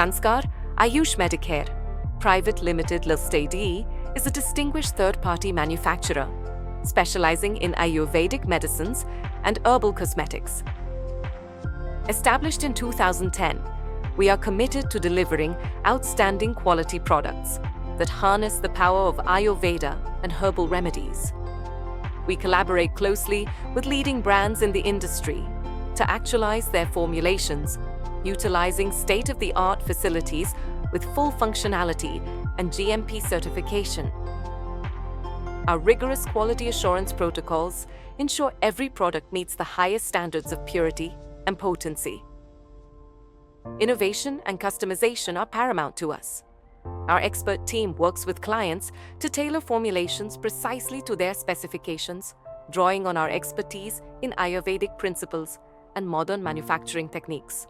Sanskar Ayush Medicare Pvt Ltd is a distinguished third-party manufacturer specializing in Ayurvedic medicines and herbal cosmetics. Established in 2010, we are committed to delivering outstanding quality products that harness the power of Ayurveda and herbal remedies. We collaborate closely with leading brands in the industry to actualize their formulations, utilizing state-of-the-art facilities with full functionality and GMP certification. Our rigorous quality assurance protocols ensure every product meets the highest standards of purity and potency. Innovation and customization are paramount to us. Our expert team works with clients to tailor formulations precisely to their specifications, drawing on our expertise in Ayurvedic principles and modern manufacturing techniques.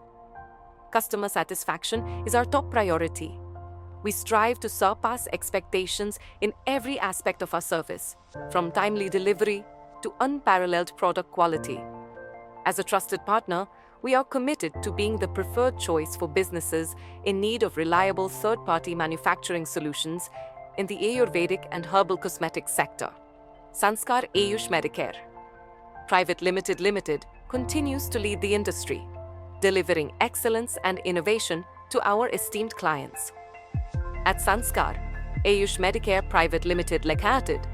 Customer satisfaction is our top priority. We strive to surpass expectations in every aspect of our service, from timely delivery to unparalleled product quality. As a trusted partner, we are committed to being the preferred choice for businesses in need of reliable third-party manufacturing solutions in the Ayurvedic and herbal cosmetics sector. Sanskar Ayush Medicare Pvt Ltd continues to lead the industry, delivering excellence and innovation to our esteemed clients. At Sanskar Ayush Medicare Pvt Ltd,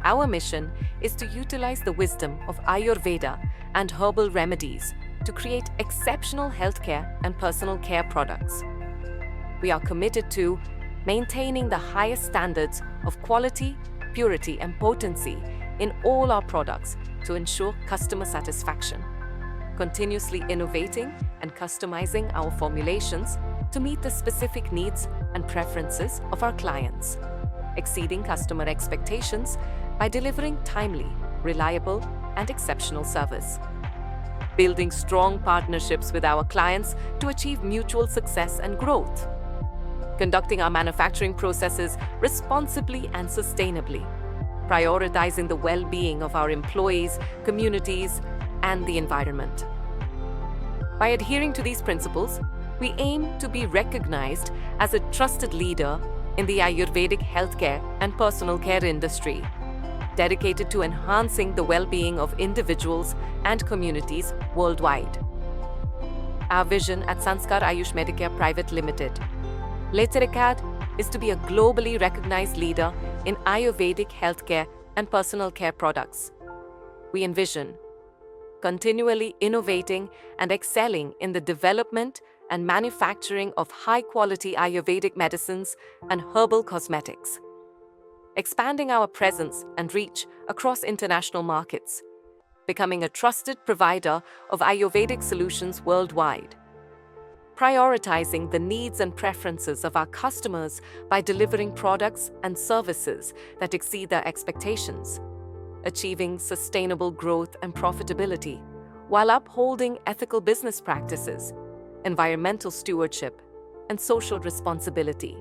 our mission is to utilize the wisdom of Ayurveda and herbal remedies to create exceptional healthcare and personal care products. We are committed to maintaining the highest standards of quality, purity, and potency in all our products to ensure customer satisfaction, continuously innovating and customizing our formulations to meet the specific needs and preferences of our clients, exceeding customer expectations by delivering timely, reliable, and exceptional service, building strong partnerships with our clients to achieve mutual success and growth, conducting our manufacturing processes responsibly and sustainably, prioritizing the well-being of our employees, communities, and the environment. By adhering to these principles, we aim to be recognized as a trusted leader in the Ayurvedic healthcare and personal care industry, dedicated to enhancing the well-being of individuals and communities worldwide. Our vision at Sanskar Ayush Medicare Pvt Ltd is to be a globally recognized leader in Ayurvedic healthcare and personal care products. We envision continually innovating and excelling in the development and manufacturing of high-quality Ayurvedic medicines and herbal cosmetics, expanding our presence and reach across international markets, becoming a trusted provider of Ayurvedic solutions worldwide, prioritizing the needs and preferences of our customers by delivering products and services that exceed their expectations, achieving sustainable growth and profitability while upholding ethical business practices, environmental stewardship, and social responsibility,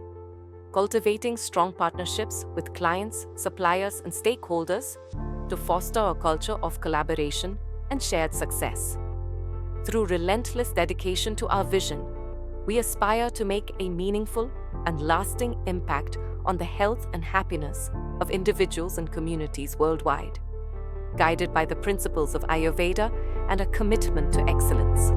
cultivating strong partnerships with clients, suppliers, and stakeholders to foster a culture of collaboration and shared success. Through relentless dedication to our vision, we aspire to make a meaningful and lasting impact on the health and happiness of individuals and communities worldwide. guided by the principles of Ayurveda and a commitment to excellence.